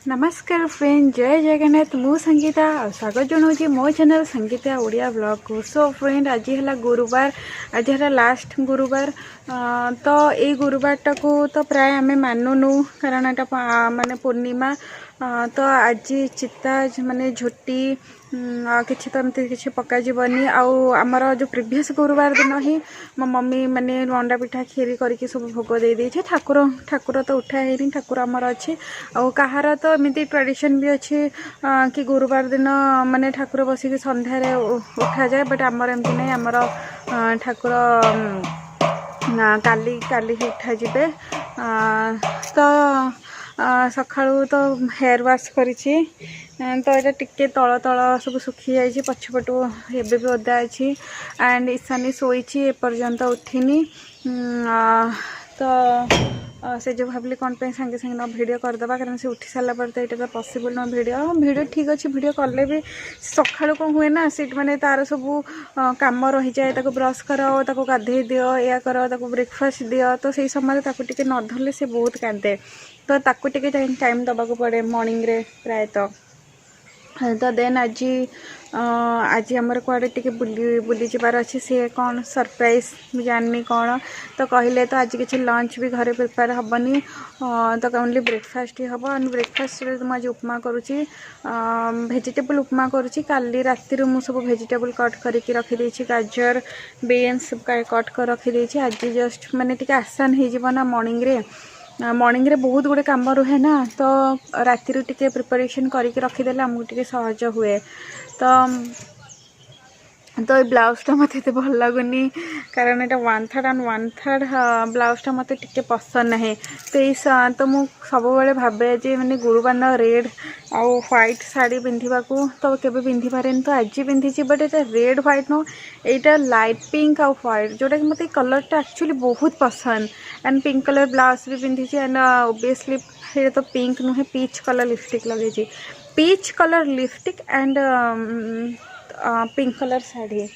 नमस्कार फ्रेंड, जय जगन्नाथ। मु संगीता और स्वागत जनाऊँ मो चैनल संगीता ओडिया ब्लॉग को। सो फ्रेंड, आज है गुरुवार, आज है लास्ट गुरुवार। तो ये गुरुवार टाको तो प्राय आम मानुनु कारण यहाँ माने पूर्णिमा। तो आज चिता माने झोटी किसी तो एमती किसी पकाजीबनी आमर जो प्रिवियस गुरुवार दिन ही मो मम्मी माने अंडा पिठा खीरी करके सब भोग दे देछे। ठाकुर ठाकुर तो उठा है, ठाकुर आमर अच्छे आहार तो एमती ट्रेडिशन भी अच्छे कि गुरुवार दिन माने ठाकुर बसिक संध्यारे उठा जाए। बट आमर एमती नहीं, आमर ठाकुर काली काली ही उठा जाए। तो सकाळू तो हेयर वाश करिछि। तो ये टिके तल तल सब सुखी जाइए, पछपटू एबे भी ओदा अच्छी। एंड ईशानी शोची एपर्यंत उठिनी। तो से जो भाविली कौन पे संगे संगे ना वीडियो करदे कारण से उठी सारा पर तो ये तो पॉसिबल ना वीडियो ठीक अच्छे। वीडियो कले भी सकाळू कौन हुए ना सीट माने तार सब काम रही जाए, ताको ब्रश करो, ताको गाधे दियो, या करो, ताको ब्रेकफास्ट दियो। तो सही समय ताको टिके न धरले से बहुत कांदे। तो ताको टिके टाइम दबा को पड़े मॉर्निंग रे प्रायतः। तो देन आज आज आमर कुआड़े टिके बुली जबार अच्छे। सी कौन सरप्राइज जाननी कौन तो कहले। तो आज किसी लंच भी घरे प्रिपेयर हेनी, तो ओनली ब्रेकफास्ट ही हम। एंड ब्रेकफास्ट तो मुझे उपमा करुँची, भेजिटेबल उपमा करुँची। काली राति मु सब भेजिटेबल कट करके रखी, गाजर बीन्स कट कर रखी। आज जस्ट माने टिके आसान हो ना मॉर्निंग रे बहुत गुड़े काम रुहे ना। तो राति टिके प्रिपरेशन करके रखीदे आमको टिके सहज हुए। तो ब्लाउजटा मत भल लगुनि कारण ये 1/3 एंड 1/3 ब्लाउजटा मत टिके पसंद ना। तो ये तो मुझे सब भावे जे मैंने गुरुवार रेड आउ व्हाइट शाड़ी पिंधा तो केवे पिंधि पारे। तो आज पिंधि बट ये रेड व्हाइट नो, यहाँ लाइट पिंक आउ व्हाइट जोटा कि मतलब कलरटा एक्चुअली बहुत पसंद। एंड पिंक कलर ब्लाउज भी पिंधि। एंड ओबियसली ये तो पिंक नुहे, पीच कलर लिपस्टिक लगे, peach colour lipstick and pink colour sari.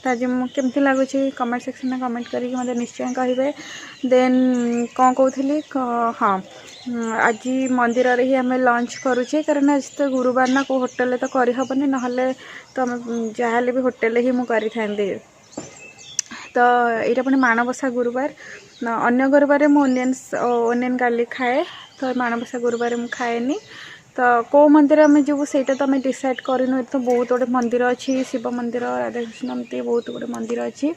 तो आज मुझे लगुच कमेंट सेक्शन में कमेंट करके मतलब निश्चय कहे। देन कौन कहूली, हाँ आज मंदिर रे ही आम लंच करुचे कारण आज तो गुरुवार ना को होटल तो करहबनी ना तो जहाँ भी होटल ही मुझे करी। तो यहाँ पुणी माणबसा गुरुवार। अन्य गुरुवार मुझे ओनियन गार्लिक खाए, तो माणबसा गुरुवार मुझे खाएनी। तो कौ मंदिर आम जीवु से तो आम डिसाइड करूँ। तो बहुत गुड़े मंदिर अच्छी, शिव मंदिर, राधाकृष्ण एमती बहुत गुड़े मंदिर अच्छी।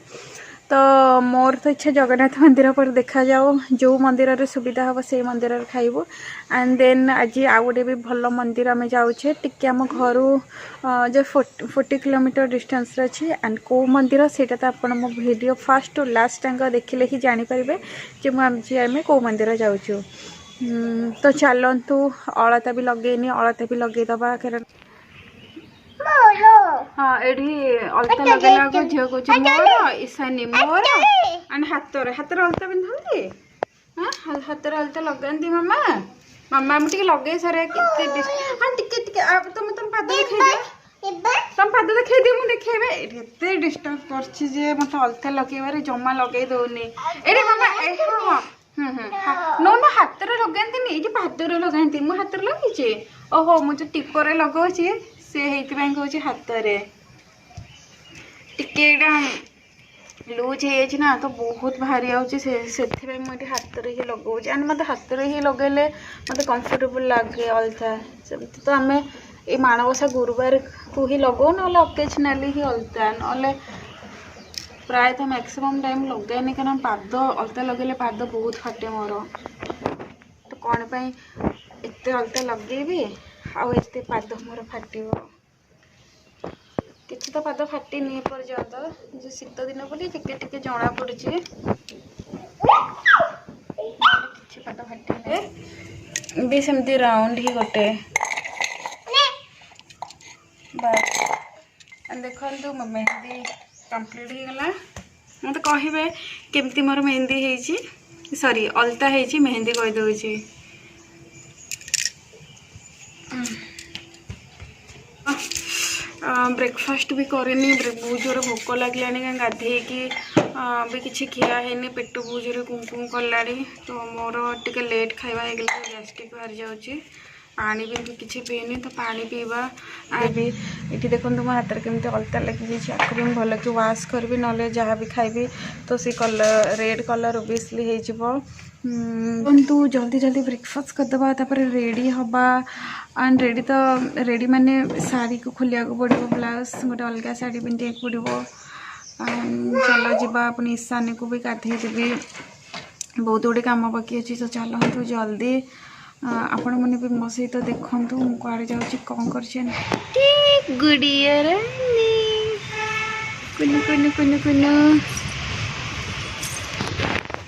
तो मोर तो इच्छा जगन्नाथ मंदिर पर देखा जाओ, जो मंदिर रे सुविधा हम से मंदिर खाइबू। एंड देन आज आउ गोटे भी भल मंदिर आम जाऊे टिके आम घर जो 40 किलोमीटर डिस्टेंस अच्छी। एंड कौ मंदिर से तो आप मो video first to last time देखिले ही जानीपारे जे आम कौ मंदिर जाऊँ। तो चलतु अलता भी लगेनी, अलता भी लगेदबा कारण हाँ ये अलता लगेला झील कह मोर ईशानी मोर एंड हाथ अलता पिंधे। हाँ हाथ अलता लगाती मामा मामा मुझे लगे सारे हाँ टे तुम पाद देखा तुम पाद देखा दिए मुझे देखेबे। ये डिस्टर्ब कर मत अलता लगेबार जमा लगे दौनी ये मामा। हाँ नो ना हाथ लगाती ये पादरे लगाती मो हाथ लगे। ओहो मुझे टिपर लगाऊँगी से कहे हाथ टिके लूज है ना तो बहुत भारी आउे से मुझे हाथ में ही लगाऊँ। एंड मत हाथ में ही लगेले मत कंफर्टेबल लगे अलता। सेमती तो आम ये माणबसा गुरुवार को ही लगाऊ ना ओकेजनाली ही अलता ना प्राय तो मैक्सिमम टाइम लगाएनि कारण पाद अलता लगे पाद बहुत फाटे मोर। तो कौन पाई एत अलता लगेबी आते पाद मोर फाट किसी तो पाद फाटनी पर्यंत जो शीत दिन बोली टिके टिके जना पड़ी कि पाद फाटे भी सेमती राउंड ही गोटे देखो मो मेहंदी कंप्लीट हो गला। मत कहे केमती मोर मेहंदी है सॉरी अलता है मेहंदी कहीदे। ब्रेकफास्ट भी करनी बहुत जोर भोक लगे गाधे भी किसी खिया है पेट बहुत जोर कुम कला तो मोर टे लेट खाଇବା गैस्ट्रिक बाहरी जाऊँगी पानी भी किसी पीनी तो पानी पीवा भी ये देखो मो हाथ में केमती अलता लगी जाए भी भल कि वाश करी ना जहाँ भी खाइबी तो सी कलर रेड कलर ओबियसली हो तू जल्दी जल्दी ब्रेकफास्ट करदे तापर रेडी हवा एंड रेडी तो रेडी माने साड़ी को खोलिया को पड़ो ब्लाउज गोटे अलग साड़ी पिंधे पड़ो चलो जीवा अपनी ईशानी को भी गाधे देवी बहुत गुड़े कम बाकी अच्छी तो चलतु जल्दी आपण मैंने भी मो सहित देखु मुझे जाऊँगी कौन कर गुड़िया कुनु कुनु कुनु कुनु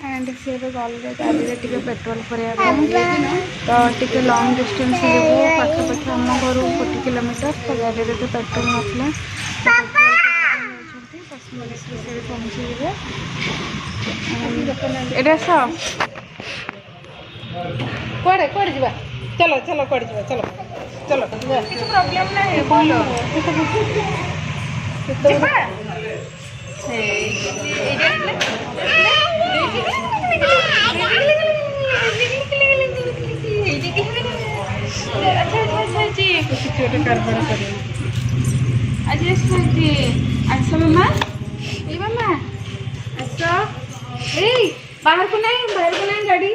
एंड सी गले गाड़ी टे पेट्रोल तो टे लंग डिस्टेंस पाखापाखि आम घर 40 किलोमीटर तो गाड़ी तो पेट्रोल ना 10 मिनट पहुँचे कड़े कड़े जा चलो चलो कड़े जा चलो चलो कुछ प्रॉब्लम नहीं बोलो बाहर को नहीं गाड़ी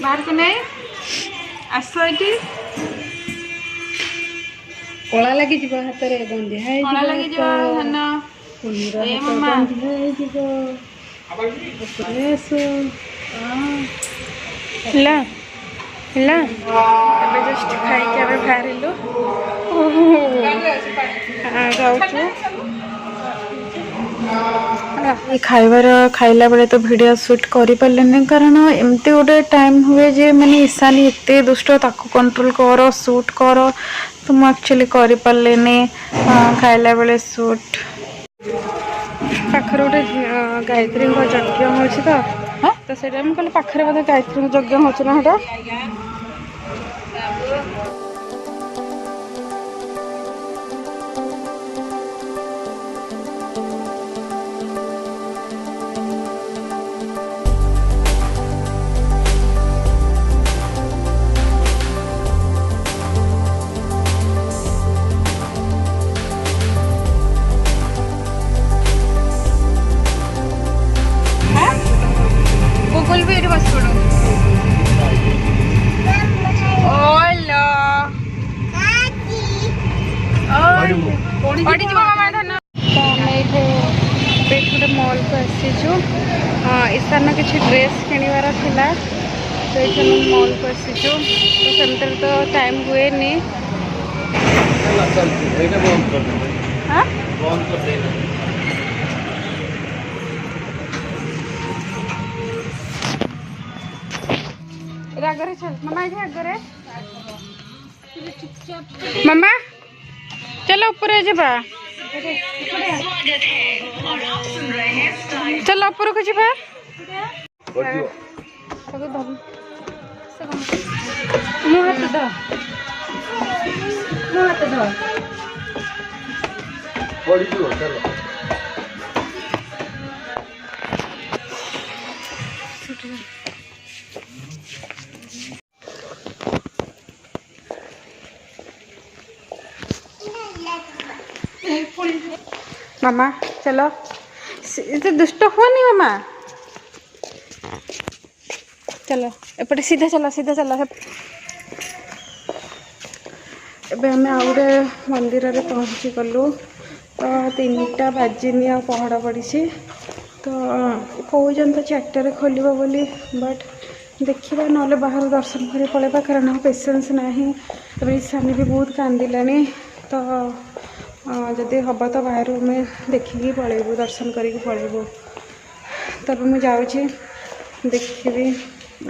बाहर को नहीं आस ये कला लगी हाथ में बंधिया कला लगी धान जस्ट खाई बाहर खाइबार खाइला बेले तो वीडियो शूट कर पारे कारण एमती गोटे टाइम हुए जे मैंने ईशानी एत दुष्ट ताको कंट्रोल कर शूट कर तो मुझे एक्चुअली कर पारे खाइला बेले शूट पाखर गोटे गायत्री यज्ञ हो तो से कहले पाखे बोधे गायत्री यज्ञ हो गूगल भी बस पड़ो गोटे मॉल को आसीचु ईशान किसी ड्रेस किणवार थिला तो ये मॉल को आसीचु तो सेमती तो टाइम हुए नहीं आगे चल मामा ये आगे मामा चलो ऊपर जा चलो ऊपर को जा मो हाथ द मामा चलो इतने दुष्ट हुआ मामा चलो एपटे सीधा चलो एबे हमें आउ गोटे मंदिर रे पहुँची गलु तो 3टा बाजिनी आ पहड़ा पड़ी तो कहते तो 4टारे खोल बोली बट देखा ना बाहर दर्शन कर पलैबा कारण पेसेंस ना ईशानी भी बहुत कांदिलानी तो जदि हम तो बाहर में देखिकी पलैबू दर्शन करके पलैबू तब मुझे जाऊँगी देखी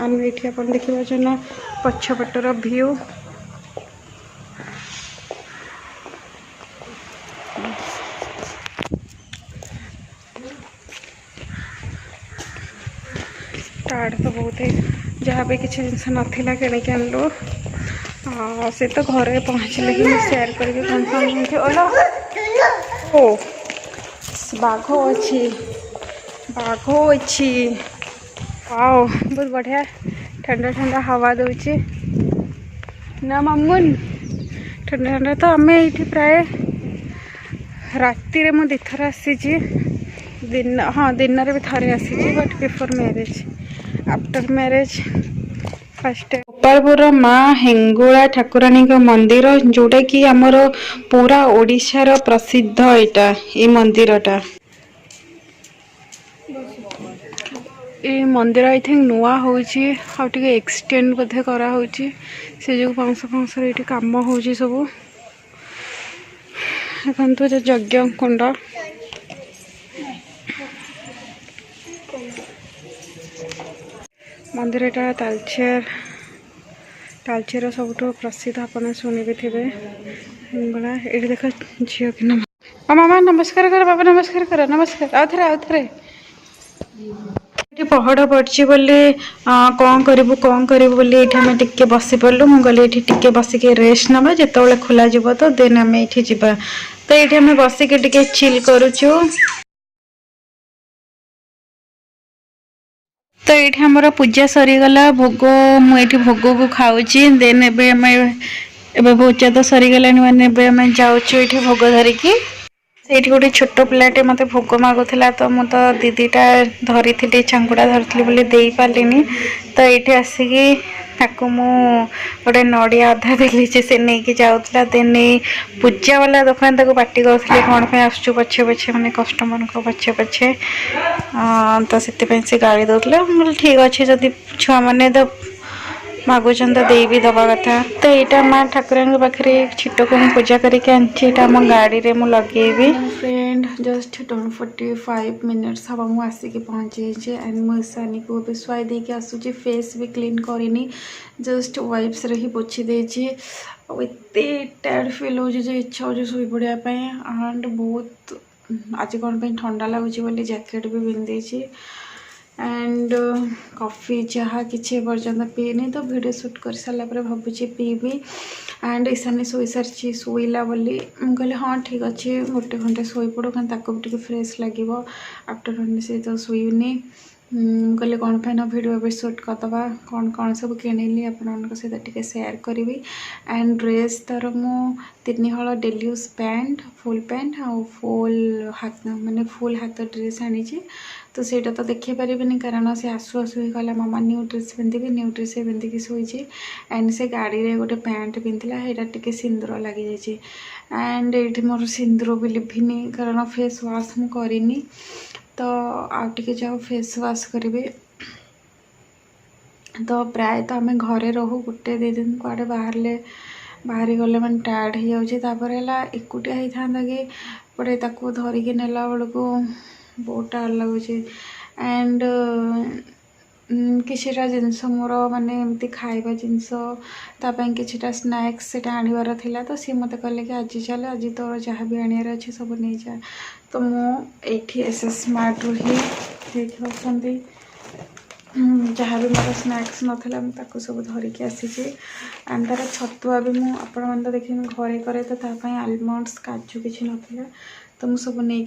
आम ये आप देखा पछपटर व्यू टाड़ तो बहुत है जहाँ भी किसी जिनस नाला किणिक आनलु से तो घर पहुँचले कि सेयार करी कौन कौन ओला ओ बाघ अच्छी बाघ अच्छी वाओ बहुत बढ़िया ठंडा ठंडा हवा दूची ना मामुन ठंडा ठंडा तो आम ये प्राय राति मु दिथर आसी दिन हाँ दिन भी थे आसी but before marriage after marriage first Gopalpur माँ हेंगुला ठाकुराणी मंदिर जोटा कि आमर पूरा ओडिशार प्रसिद्ध यहाँ ये मंदिरटा ये मंदिर आई थिंक नुआ होची एक्सटेंड बोधे करा होची से जो पाँच पाँच ये कम हो सब देखो यज्ञ कुंड मंदिर टा तालचेर तालचेर सब प्रसिद्ध आपने शुणी भी थे हिंगला ये देख झील कि मामा नमस्कार कर बाबा नमस्कार कर नमस्कार आउ थे पहड़ पड़ी बोली कौन करूँ बोली आम टे बसी पड़लु मुझे टे बसिक रेस्ट नवा जिते खोल जीव तो देन आम ये जावा तो ये आम बसिक टे चिल करुचु तो ये आमर पूजा सरीगला भोग मुझे भोग को खाऊँ देन एवं पूजा तो सरीगला मैंने जाऊँ ये भोग धरिकी से गोटे छोट पिलाटे मत भोग मागुला तो मु तो दीदीटा धरी थी चांगुड़ा धरती बोली दे पारे तो ये आसिकी गोटे नड़िया अधा देली से नहीं जाऊला देन पूजा वाला दुकान तक पार्टी करुले कौन पे आसु पछे पछे मैंने कस्टमर को पछे पछे तो से गाड़ी दौले ठीक अच्छे जदि छुआ मैंने तो मागुचन तो दे भी दबा कथा तो यहाँ माँ ठाकुरानी पाखे छिट को पूजा करके आम गाड़ी में लगे फ्रेंड जस्ट 45 मिनट्स हम मुझे आसिक पहुँचे एंड मुझे को भी शुआई देके आसूची फेस भी क्लीन करनी जस्ट वाइप्स ही पोछी देती एत टायर्ड फिल हो इच्छा हो शोई पड़ापी एंड बहुत आज कौन ठंडा लगुच बोली जैकेट भी पिंधे एंड कॉफ़ी चाह किसी पर्यंत पीनी तो वीडियो शूट कर सारापर भावुँ पीबी एंड ईशानी शोई सारी शोला बोली मुझे हाँ ठीक अच्छे गोटे घंटे शोई पड़ो क्या भी फ्रेश लगे आफ्टरनून से तो शोनी कहले कौन पे ना वीडियो भी शूट करदे कौन कौन सब किणिली आपण सहित टे सेयार करी एंड ड्रेस तार मु 3 हल daily use pant full pant आ फुल हाथ माने फुल हाथ ड्रेस आनी तो सेटा तो देखी पारे कारण से आसु आसु ही कहला मामा न्यू ड्रेस पिंधि न्यू ड्रेस पिंधिकी शोची एंड से गाड़ी रे गोटे पैंट पिंधला यहाँ टे सिंदूर लगी जाइए एंड ये मोर सिंदूर भी लिभिनी कारण फेस वाश मु करिनी तो आउटे जाओ फेस वाश करी तो प्राय तो आम घरे रहू गोटे 2 दिन कुआडे बाहरी गले मैंने टायर्ड हो जापर एकुटिया होता कि पड़े धरिकी नेला बेलू बहुत टायर्ड लगुच एंड किसीटा जिनस मोर माने एमती खाइबा जिनस तापाई किसीटा स्नैक्स से आनिबार थिला तो सी मते कहले कि आज चल आज तो जहाँ भी आनियार अच्छे सब नहीं जा तो मुझे एस स्मार्ट रू ही देखी पार्टी जहाँ भी मोर स्नैक्स नाला मुझे सब धरिकी आसी एंड तार छतुआ भी मुझे तो देखिए घरे करे तो आलमंड्स काजू किसी नाला तो मुझे सब नहीं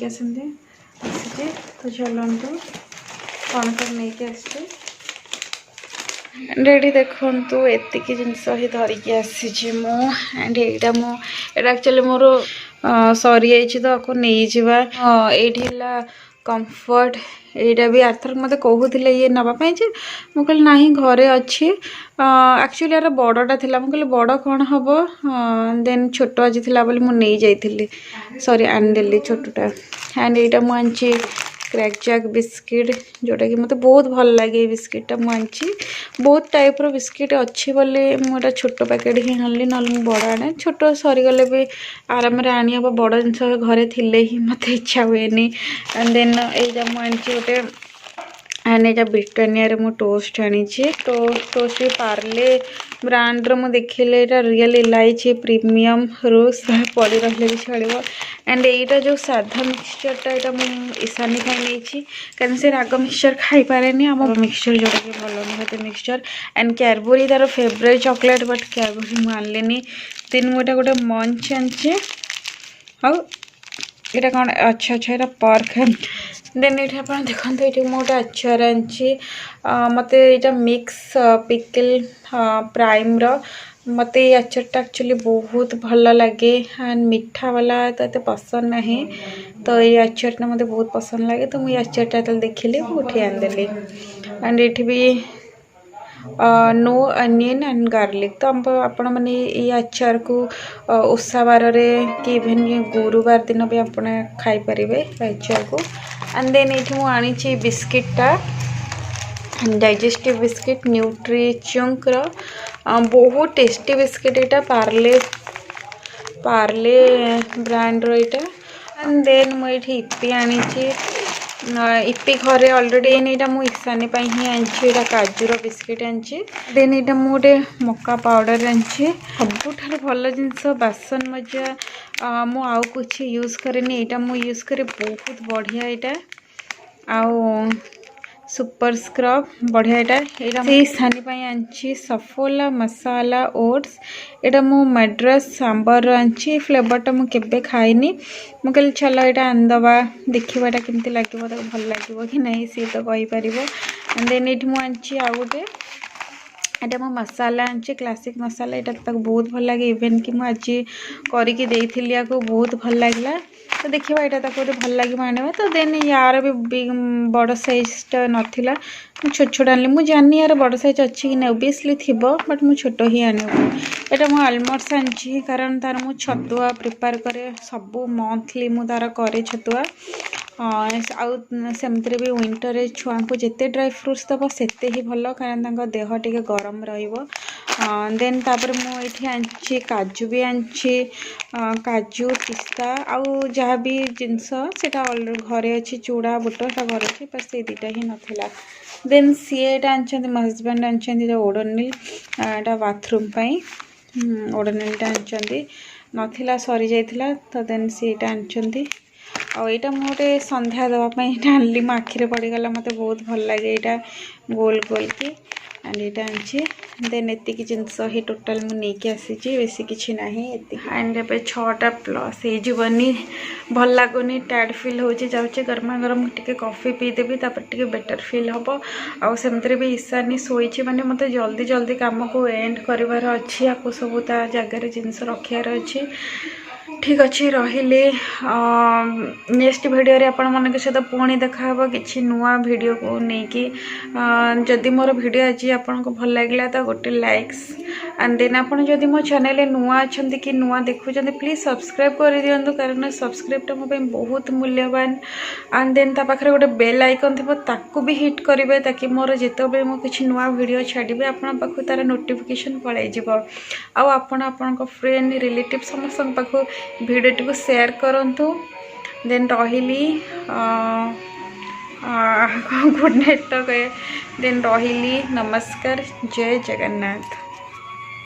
आसती तो चलतु कौन कौन नहीं आसचे रेडी देखु एतिकी जिनस ही धरिकी आसी मु एंड यहाँ मुझे एक्चुअली मोर सरी जाइए तो आपको नहीं जावा ये कंफर्ट यहाँ भी आर्थर मत कहते ये नापी मुझे कहली ना घरे अच्छी एक्चुअली यार बड़टा थी मुझे बड़ कौन हम देन छोट आज थी बोली मुझे जाइली सॉरी आनीदेली छोटा एंड यहाँ मुझे क्रैक जैक बिस्किट जोटा कि मतलब बहुत भल लगे बिस्किटा मुझे बहुत टाइप रो बिस्किट अच्छी बोली मुझे छोट पैकेट ही आनली ना बड़ आने छोट सरीगले भी आराम आनी हम बड़ जिनस घरे थिले ही मत इच्छा हुए एंड देन यहाँ मुझे गोटे एंड यहाँ ब्रिटानिया रे मु टोस्ट आनी टोस्ट पार्ले ब्रांड रो मु देखिले एटा रियल इलायची प्रीमियम रोज पड़ी रही भी चलो। एंड यहीटा जो साधा मिक्सचरटा यहाँ मुझे ईशानी नहीं कारण से राग मिक्सचर खाई पारे आम मिक्सचर जोटा कि भल नुहे मिक्सचर। एंड कैडबरी तार फेवरेट चॉकलेट बट कैडबरी मुझे दिन मुझे गोटे मंच आनी यहाँ कौन अच्छा अच्छा यहाँ पर्क है। देन ये आप देखते ये गोटे आचार आनी मत यहाँ मिक्स पिकल प्राइम मत ये आचारटा एक्चुअली बहुत भल लगे एंड मीठा वाला तो ये पसंद नहीं तो ये आचारटा मत बहुत पसंद लगे तो मुझे आचारटा जो देखिली मुझे आनदेली। एंड ये भी नो अनियन एंड गार्लिक तो आपण मैंने ये आचार को ओषा बार कि इभेन गुरुवार दिन भी आप खाईपर आचार को। एंड देन ये मुझे आनी बिस्किटा डाइजेस्टिव बिस्किट न्यूट्रीचंक बहुत टेस्टी बिस्किट यहाँ पार्ले पार्ले ब्रांड रहा। एंड देन मुझे इपी आनी इपी घरे अलरेडी यहाँ मुझे ईशानी ही आनी काजूर बिस्किट आनी। देन यहाँ मुझे मक्का पाउडर आनी सबुठ भल जिनस बासन मजा मु आउ कुछ यूज करेनि यहाँ मुझे यूज करे बहुत बढ़िया यहाँ आउ सुपर स्क्रब बढ़िया यहाँ से ईशानी आनी सफोला मसाला ओट्स यहाँ मु मैड्रास सांबर आनी फ्लेवरटा मुझे खाइनी मुझे चलो यहाँ आंदवा देखा यहाँ केमती लगे भल लगे कि नहीं सी तो कहीपर। देन ये मुझे आउ गोटे यहाँ मो मसाला आनी क्लासिक मसाला यहाँ तक बहुत भल लगे इवेन कि मुझे करके देती बहुत भल लगे तो देखा यहाँ तक गोटे भल लगे आने तो देन यार भी बड़ साइजटा नाला छोट छोट आनी मुझे जानी यार बड़ साइज अच्छी कि नहीं ओबियसली थी बट मुझे छोट ही आने यहाँ मुझे आलमंड्स आनी कारण तार मुझे छतुआ प्रिपेयर करे सबू मंथली मुझे तार करे छतुआ आमती भी विंटर छुआ को जिते ड्राई फ्रुट्स दब से ही भल कारण देह टे गरम देन तापर मुझे आनी काजू भी आनी काजू पिस्ता आउ जहाँ भी जिनस से घरे अच्छी चूड़ा बुट घर अच्छी बस ये दुटा ही नाला। देन सी यहाँ आनी मो हजबैंड आनी ओडोनिल यहाँ बाथरूम ओडोनिलटा आनी नाला सरी जाइथिला तो देन सी यहाँ आनी आईटा मुझे संध्या देवाई यहाँ आनली मो आखिरे पड़गला मत बहुत भल लगे यहाँ गोल गोल की एंड यहाँ आनी देन एति जिनस ही टोटाल मुझे आसी बेसी किसी ना एंड ए 6टा प्लस होनी भल लगुनि टायर्ड फिल हो जाऊँचे गरमा गरम टे कॉफी पीदेवी टे बेटर फिल हम आमती भी ईशानी शोची मैंने मत जल्दी जल्दी कम को एंड करार अच्छी आपको सब ता जगार जिनस रखार अच्छी ठीक अच्छे रहिले नेक्स्ट वीडियो रे आपण मन के सहित पुणी देखा किसी नुआ वीडियो को लेकिन जदि मोर वीडियो आज आपन को भल लागला तो गोटे लाइक्स एंड देन आपन जदि मो चैनल नुआ अच्छा कि नुआ देखुं प्लीज सब्सक्राइब कर दिंतु कारण सब्सक्राइबटा मो बहुत मूल्यवान। एंड देन ता पाखरे गोटे बेल आइकन थी ताकू भी हिट करेंगे ताकि मोर जिते मो किसी नुआ वीडियो छाड़े आपन पाखु तार नोटिफिकेशन पलैज आपण फ्रेंड रिलेटिव समस्त पाखु वीडियो को शेयर करंतु। देन रही गुड नाइट तो देन रही नमस्कार जय जगन्नाथ।